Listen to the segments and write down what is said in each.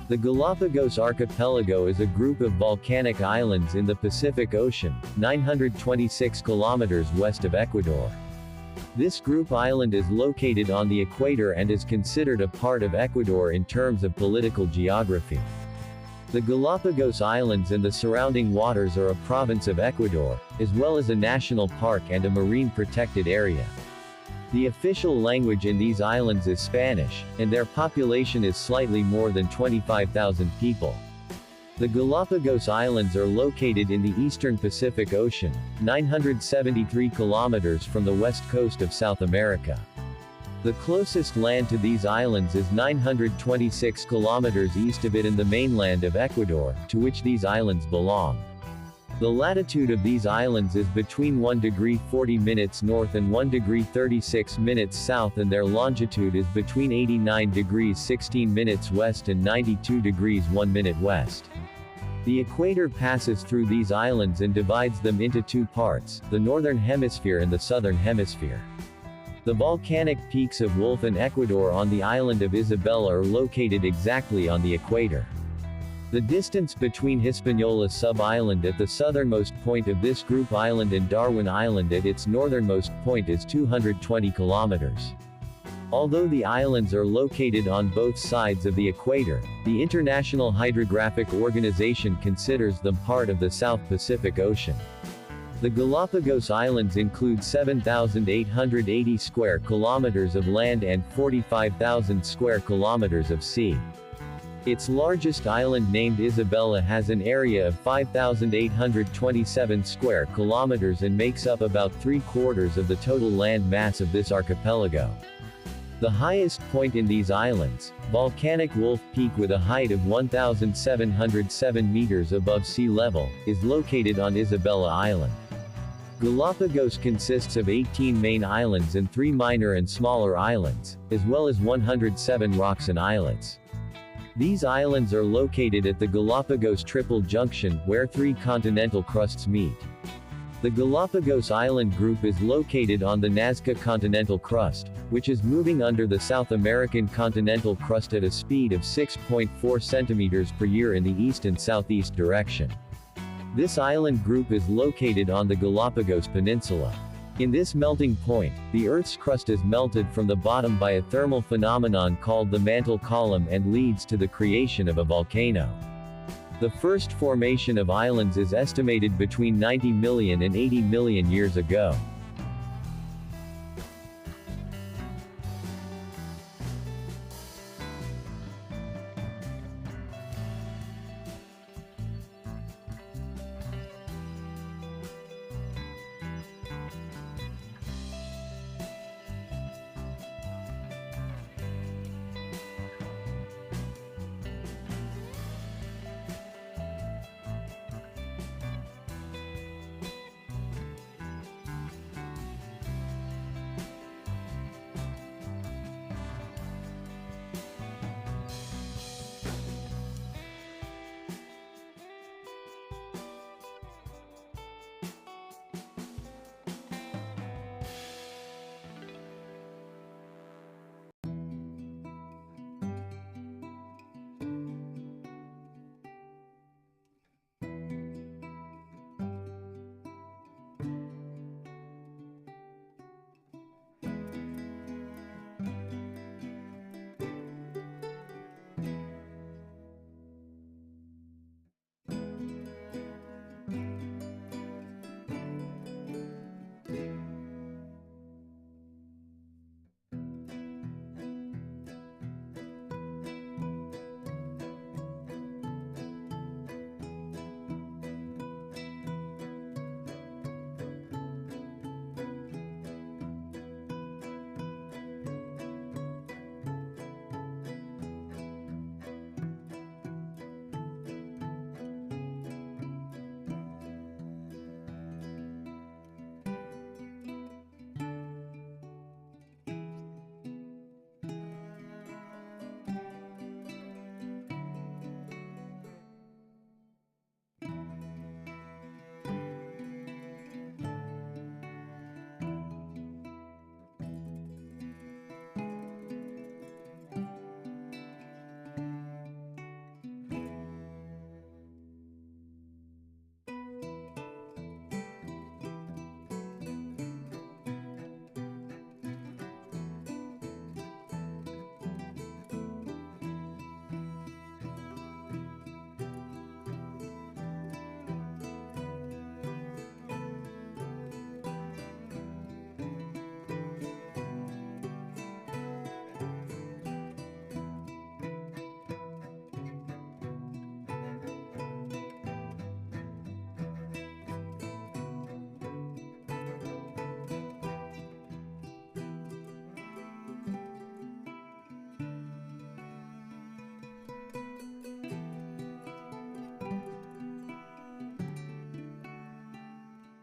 The Galapagos Archipelago is a group of volcanic islands in the Pacific Ocean, 926 kilometers west of Ecuador. This group island is located on the equator and is considered a part of Ecuador in terms of political geography. The Galapagos Islands and the surrounding waters are a province of Ecuador, as well as a national park and a marine protected area. The official language in these islands is Spanish, and their population is slightly more than 25,000 people. The Galapagos Islands are located in the eastern Pacific Ocean, 973 kilometers from the west coast of South America. The closest land to these islands is 926 kilometers east of it in the mainland of Ecuador, to which these islands belong. The latitude of these islands is between 1 degree 40 minutes north and 1 degree 36 minutes south, and their longitude is between 89 degrees 16 minutes west and 92 degrees 1 minute west. The equator passes through these islands and divides them into two parts, the northern hemisphere and the southern hemisphere. The volcanic peaks of Wolf and Ecuador on the island of Isabela are located exactly on the equator. The distance between Hispaniola sub-island at the southernmost point of this group island and Darwin Island at its northernmost point is 220 kilometers. Although the islands are located on both sides of the equator, the International Hydrographic Organization considers them part of the South Pacific Ocean. The Galapagos Islands include 7,880 square kilometers of land and 45,000 square kilometers of sea. Its largest island, named Isabela, has an area of 5,827 square kilometers and makes up about 3/4 of the total land mass of this archipelago. The highest point in these islands, volcanic Wolf Peak with a height of 1,707 meters above sea level, is located on Isabela Island. Galapagos consists of 18 main islands and 3 minor and smaller islands, as well as 107 rocks and islets. These islands are located at the Galapagos Triple Junction, where 3 continental crusts meet. The Galapagos Island group is located on the Nazca Continental Crust, which is moving under the South American Continental Crust at a speed of 6.4 centimeters per year in the east and southeast direction. This island group is located on the Galapagos Peninsula. In this melting point, the Earth's crust is melted from the bottom by a thermal phenomenon called the mantle column and leads to the creation of a volcano. The first formation of islands is estimated between 90 million and 80 million years ago.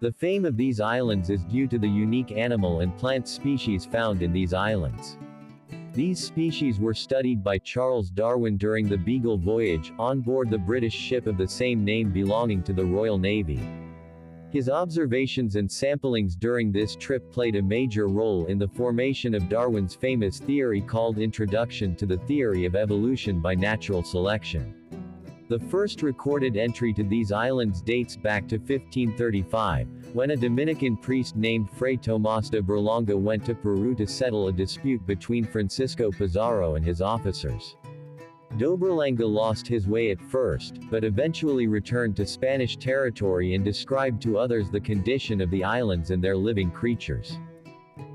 The fame of these islands is due to the unique animal and plant species found in these islands. These species were studied by Charles Darwin during the Beagle voyage, on board the British ship of the same name belonging to the Royal Navy. His observations and samplings during this trip played a major role in the formation of Darwin's famous theory called Introduction to the Theory of Evolution by Natural Selection. The first recorded entry to these islands dates back to 1535, when a Dominican priest named Fray Tomás de Berlanga went to Peru to settle a dispute between Francisco Pizarro and his officers. Do Berlanga lost his way at first, but eventually returned to Spanish territory and described to others the condition of the islands and their living creatures.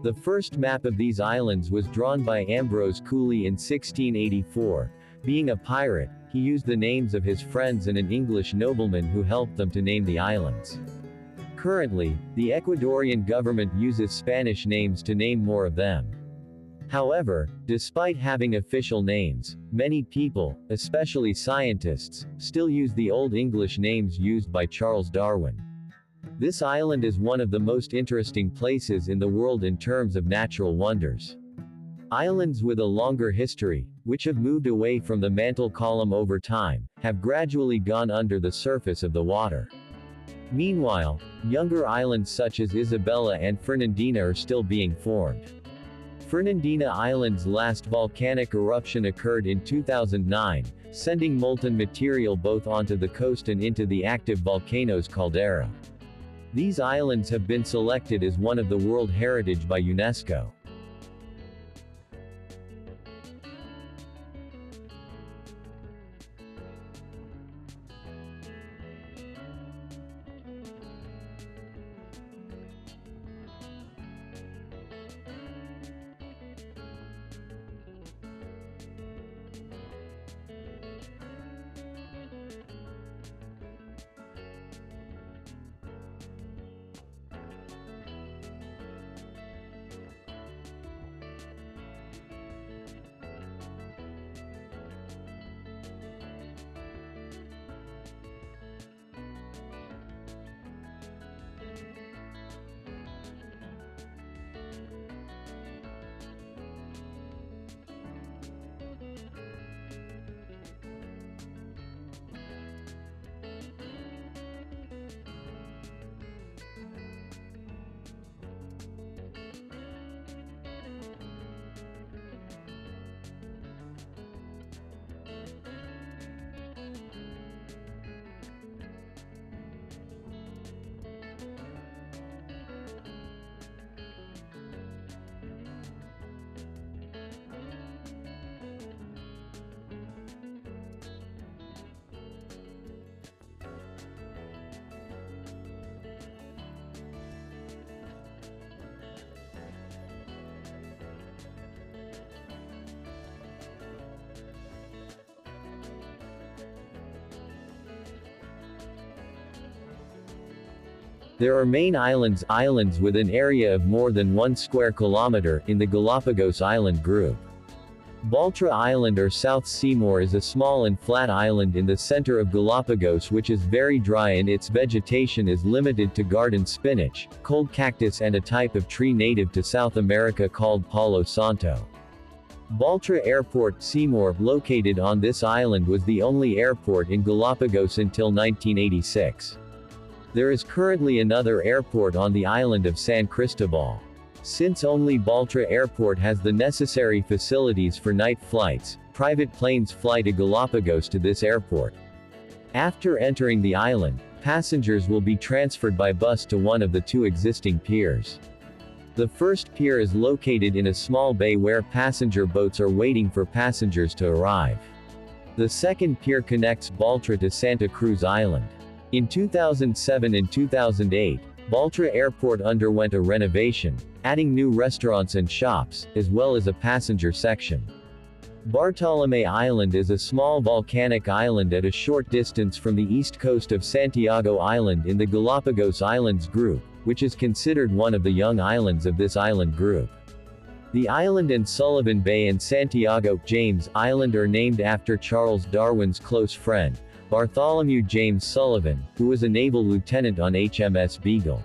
The first map of these islands was drawn by Ambrose Cooley in 1684. Being a pirate, he used the names of his friends and an English nobleman who helped them to name the islands. Currently, the Ecuadorian government uses Spanish names to name more of them. However, despite having official names, many people, especially scientists, still use the Old English names used by Charles Darwin. This island is one of the most interesting places in the world in terms of natural wonders. Islands with a longer history, which have moved away from the mantle column over time, have gradually gone under the surface of the water. Meanwhile, younger islands such as Isabella and Fernandina are still being formed. Fernandina Island's last volcanic eruption occurred in 2009, sending molten material both onto the coast and into the active volcano's caldera. These islands have been selected as one of the World Heritage by UNESCO. There are main islands with an area of more than 1 square kilometer, in the Galapagos island group. Baltra Island or South Seymour is a small and flat island in the center of Galapagos which is very dry and its vegetation is limited to garden spinach, cold cactus and a type of tree native to South America called Palo Santo. Baltra Airport, Seymour, located on this island was the only airport in Galapagos until 1986. There is currently another airport on the island of San Cristobal. Since only Baltra Airport has the necessary facilities for night flights, private planes fly to Galapagos to this airport. After entering the island, passengers will be transferred by bus to one of the 2 existing piers. The first pier is located in a small bay where passenger boats are waiting for passengers to arrive. The second pier connects Baltra to Santa Cruz Island. In 2007 and 2008, Baltra Airport underwent a renovation, adding new restaurants and shops, as well as a passenger section. Bartolomé Island is a small volcanic island at a short distance from the east coast of Santiago Island in the Galapagos Islands group, which is considered one of the young islands of this island group. The island and Sullivan Bay and Santiago James Island are named after Charles Darwin's close friend, Bartholomew James Sullivan, who was a naval lieutenant on HMS Beagle.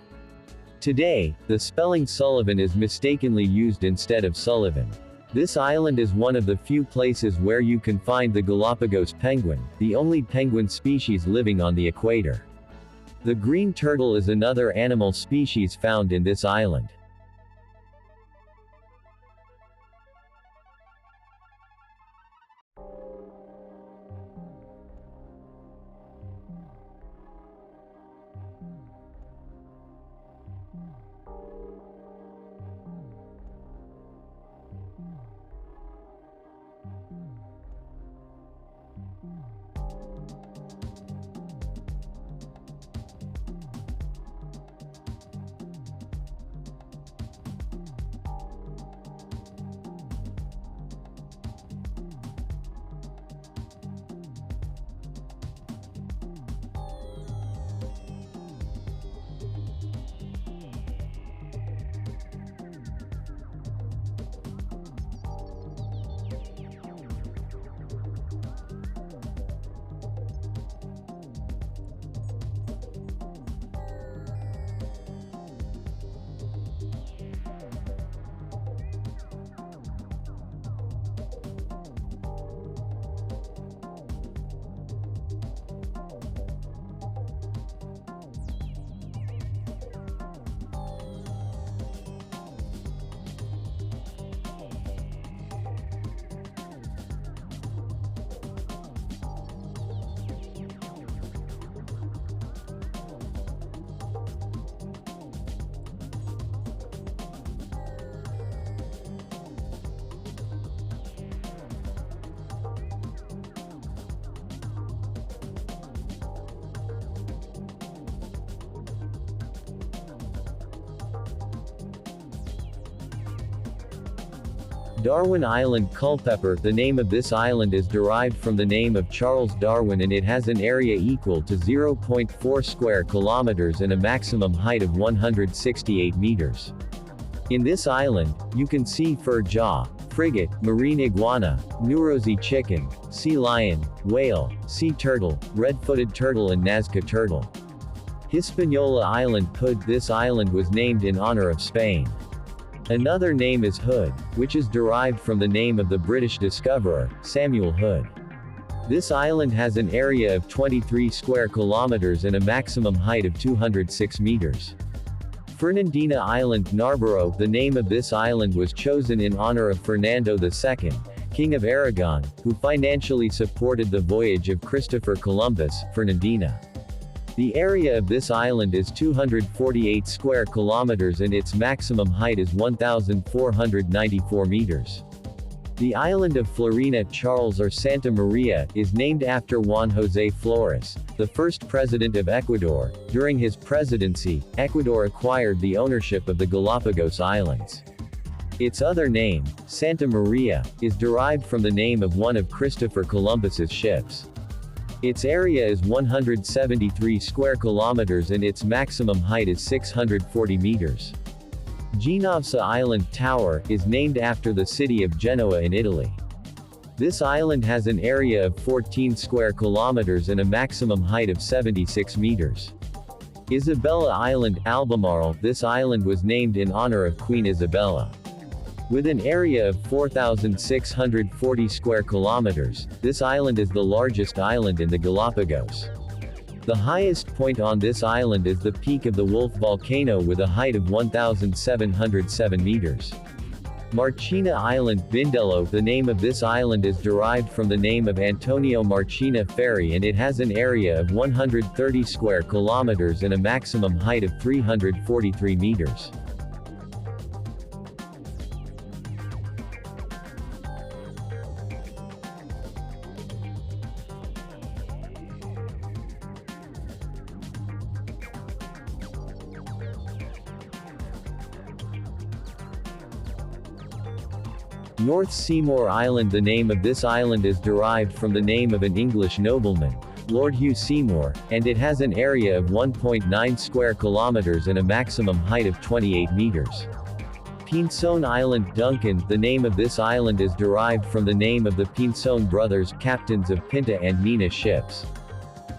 Today, the spelling Sullivan is mistakenly used instead of Sullivan. This island is one of the few places where you can find the Galapagos penguin, the only penguin species living on the equator. The green turtle is another animal species found in this island. Darwin Island Culpeper. The name of this island is derived from the name of Charles Darwin, and it has an area equal to 0.4 square kilometers and a maximum height of 168 meters. In this island, you can see fur jaw, frigate, marine iguana, Nurozi chicken, sea lion, whale, sea turtle, red-footed turtle and Nazca turtle. Hispaniola Island Hood. This island was named in honor of Spain. Another name is Hood, which is derived from the name of the British discoverer, Samuel Hood. This island has an area of 23 square kilometers and a maximum height of 206 meters. Fernandina Island Narborough. The name of this island was chosen in honor of Fernando II, King of Aragon, who financially supported the voyage of Christopher Columbus. Fernandina. The area of this island is 248 square kilometers and its maximum height is 1,494 meters. The island of Florina, Charles or Santa Maria, is named after Juan José Flores, the first president of Ecuador. During his presidency, Ecuador acquired the ownership of the Galapagos Islands. Its other name, Santa Maria, is derived from the name of one of Christopher Columbus's ships. Its area is 173 square kilometers and its maximum height is 640 meters. Genovesa Island Tower is named after the city of Genoa in Italy. This island has an area of 14 square kilometers and a maximum height of 76 meters. Isabella Island Albemarle. This island was named in honor of Queen Isabella. With an area of 4,640 square kilometers, this island is the largest island in the Galapagos. The highest point on this island is the peak of the Wolf volcano with a height of 1,707 meters. Marchena Island Vindello. The name of this island is derived from the name of Antonio Marchena Ferry, and it has an area of 130 square kilometers and a maximum height of 343 meters. North Seymour Island. The name of this island is derived from the name of an English nobleman, Lord Hugh Seymour, and it has an area of 1.9 square kilometers and a maximum height of 28 meters. Pinzon Island Duncan. The name of this island is derived from the name of the Pinzon brothers, captains of Pinta and Mina ships.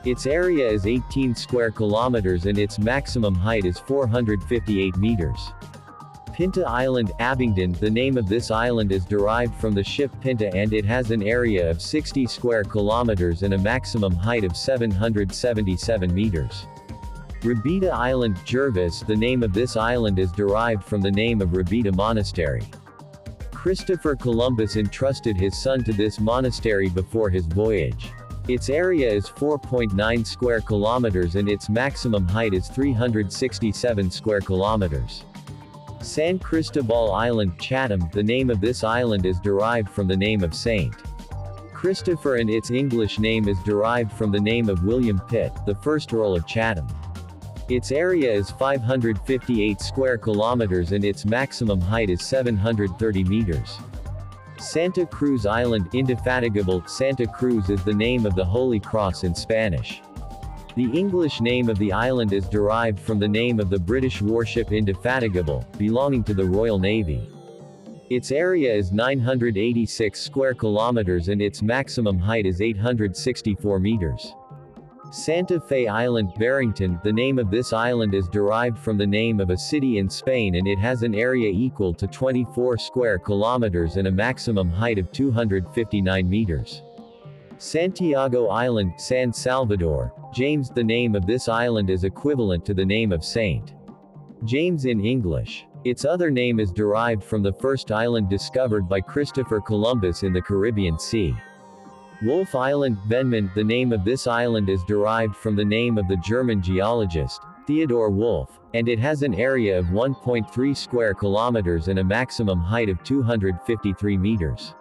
Its area is 18 square kilometers and its maximum height is 458 meters. Pinta Island, Abingdon. The name of this island is derived from the ship Pinta and it has an area of 60 square kilometers and a maximum height of 777 meters. Rabida Island, Jervis. The name of this island is derived from the name of Rabida Monastery. Christopher Columbus entrusted his son to this monastery before his voyage. Its area is 4.9 square kilometers and its maximum height is 367 square kilometers. San Cristobal Island, Chatham. The name of this island is derived from the name of Saint Christopher and its English name is derived from the name of William Pitt, the first Earl of Chatham. Its area is 558 square kilometers and its maximum height is 730 meters. Santa Cruz Island, Indefatigable. Santa Cruz is the name of the Holy Cross in Spanish. The English name of the island is derived from the name of the British warship Indefatigable, belonging to the Royal Navy. Its area is 986 square kilometers and its maximum height is 864 meters. Santa Fe Island, Barrington. The name of this island is derived from the name of a city in Spain and it has an area equal to 24 square kilometers and a maximum height of 259 meters. Santiago Island, San Salvador, James. The name of this island is equivalent to the name of Saint James in English. Its other name is derived from the first island discovered by Christopher Columbus in the Caribbean Sea. Wolf Island, Venman. The name of this island is derived from the name of the German geologist, Theodor Wolff, and it has an area of 1.3 square kilometers and a maximum height of 253 meters.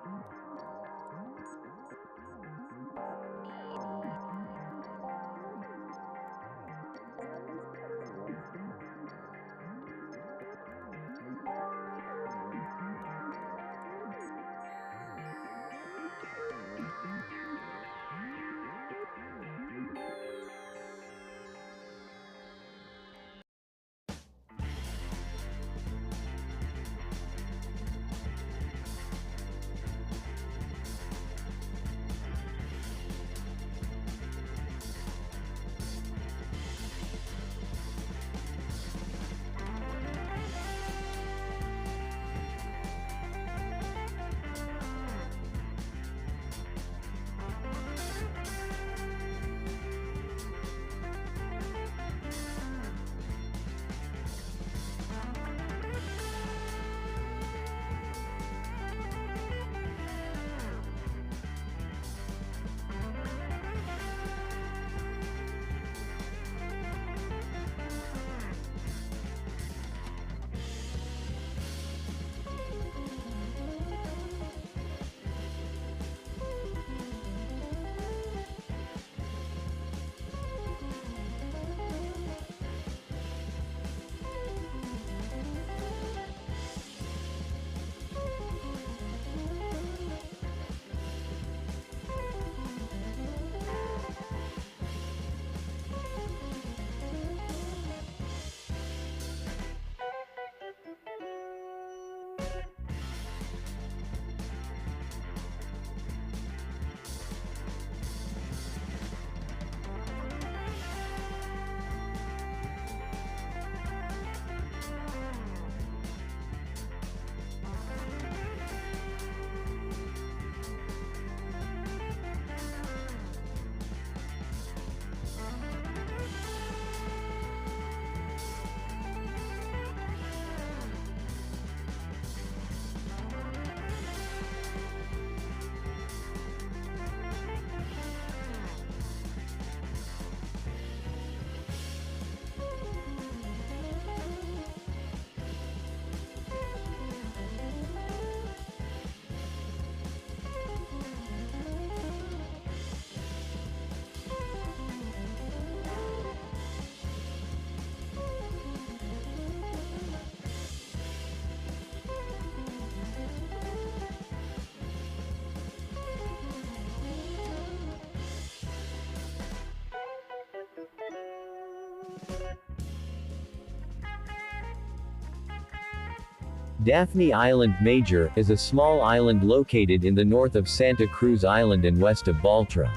Daphne Island Major is a small island located in the north of Santa Cruz Island and west of Baltra.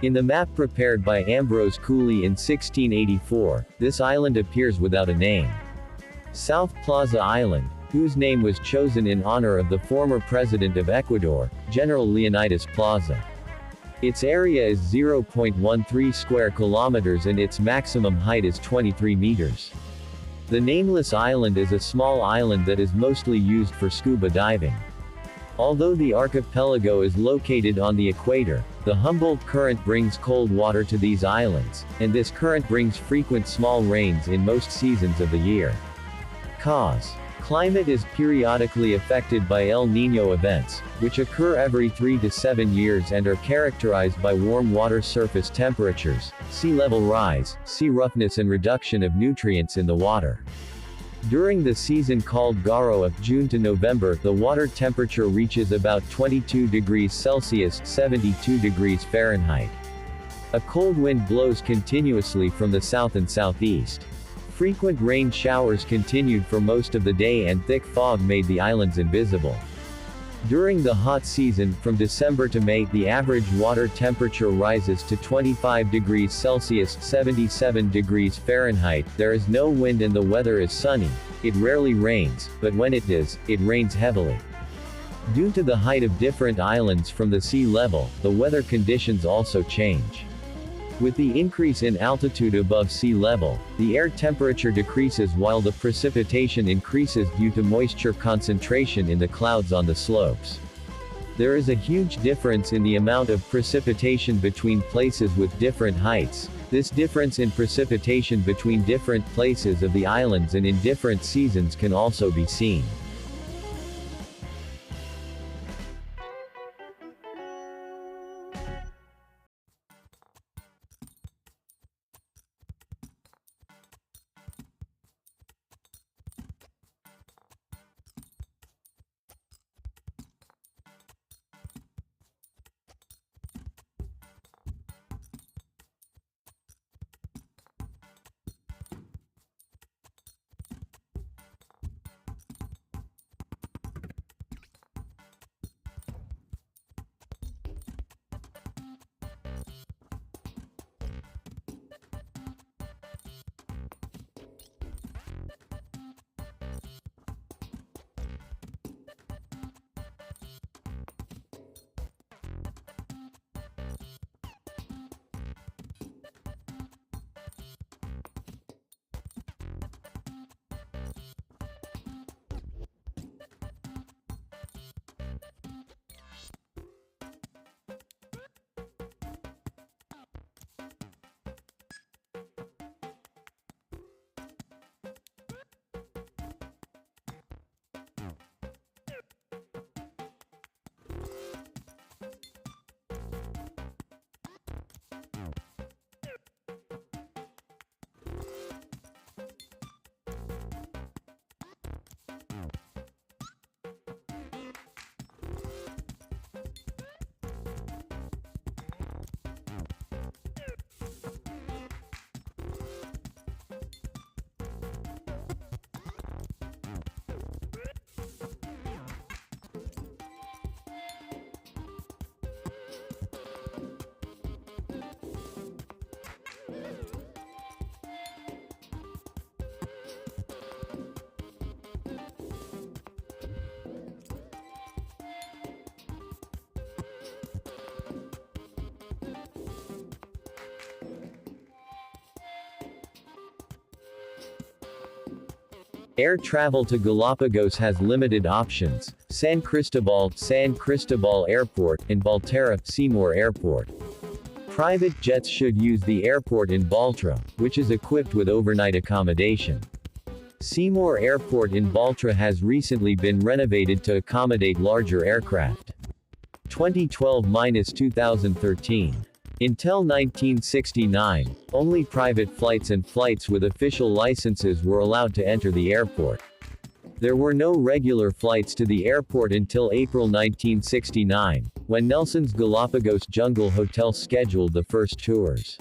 In the map prepared by Ambrose Cooley in 1684, this island appears without a name. South Plaza Island, whose name was chosen in honor of the former president of Ecuador, General Leonidas Plaza. Its area is 0.13 square kilometers and its maximum height is 23 meters. The nameless island is a small island that is mostly used for scuba diving. Although the archipelago is located on the equator, the Humboldt Current brings cold water to these islands, and this current brings frequent small rains in most seasons of the year. Cause. Climate is periodically affected by El Niño events, which occur every 3 to 7 years and are characterized by warm water surface temperatures, sea level rise, sea roughness and reduction of nutrients in the water. During the season called Garo of June to November, the water temperature reaches about 22 degrees Celsius (72 degrees Fahrenheit). A cold wind blows continuously from the south and southeast. Frequent rain showers continued for most of the day and thick fog made the islands invisible. During the hot season, from December to May, the average water temperature rises to 25 degrees Celsius (77 degrees Fahrenheit). There is no wind and the weather is sunny. It rarely rains, but when it does, it rains heavily. Due to the height of different islands from the sea level, the weather conditions also change. With the increase in altitude above sea level, the air temperature decreases while the precipitation increases due to moisture concentration in the clouds on the slopes. There is a huge difference in the amount of precipitation between places with different heights. This difference in precipitation between different places of the islands and in different seasons can also be seen. Air travel to Galapagos has limited options: San Cristobal Airport, and Balterra Seymour Airport. Private jets should use the airport in Baltra, which is equipped with overnight accommodation. Seymour Airport in Baltra has recently been renovated to accommodate larger aircraft. 2012-2013. Until 1969, only private flights and flights with official licenses were allowed to enter the airport. There were no regular flights to the airport until April 1969, when Nelson's Galapagos Jungle Hotel scheduled the first tours.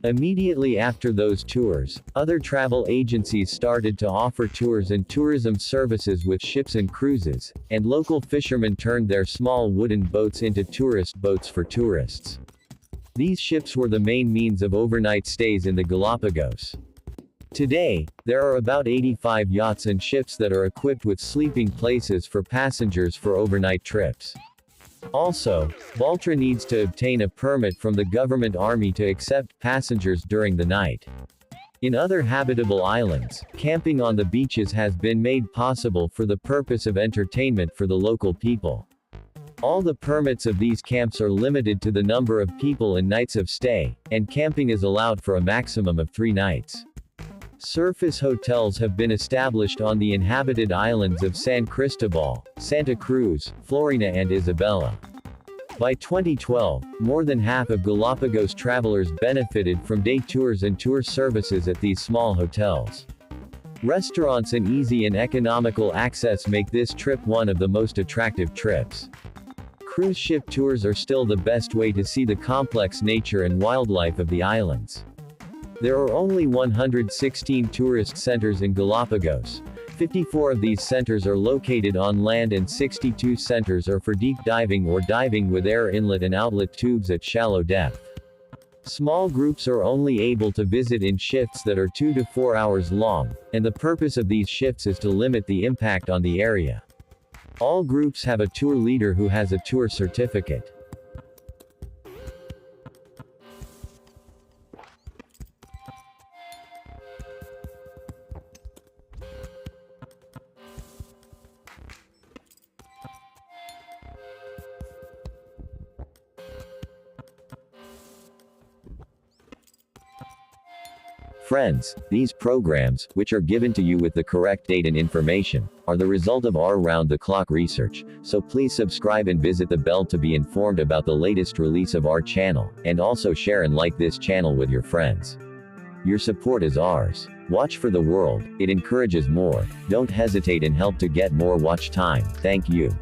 Immediately after those tours, other travel agencies started to offer tours and tourism services with ships and cruises, and local fishermen turned their small wooden boats into tourist boats for tourists. These ships were the main means of overnight stays in the Galapagos. Today, there are about 85 yachts and ships that are equipped with sleeping places for passengers for overnight trips. Also, Baltra needs to obtain a permit from the government army to accept passengers during the night. In other habitable islands, camping on the beaches has been made possible for the purpose of entertainment for the local people. All the permits of these camps are limited to the number of people and nights of stay, and camping is allowed for a maximum of 3 nights. Surface hotels have been established on the inhabited islands of San Cristobal, Santa Cruz, Florina and Isabela. By 2012, more than half of Galapagos travelers benefited from day tours and tour services at these small hotels. Restaurants and easy and economical access make this trip one of the most attractive trips. Cruise ship tours are still the best way to see the complex nature and wildlife of the islands. There are only 116 tourist centers in Galapagos. 54 of these centers are located on land and 62 centers are for deep diving or diving with air inlet and outlet tubes at shallow depth. Small groups are only able to visit in shifts that are 2 to 4 hours long, and the purpose of these shifts is to limit the impact on the area. All groups have a tour leader who has a tour certificate. Friends, these programs, which are given to you with the correct date and information, are the result of our round-the-clock research, so please subscribe and visit the bell to be informed about the latest release of our channel, and also share and like this channel with your friends. Your support is ours. Watch for the world, it encourages more. Don't hesitate and help to get more watch time. Thank you.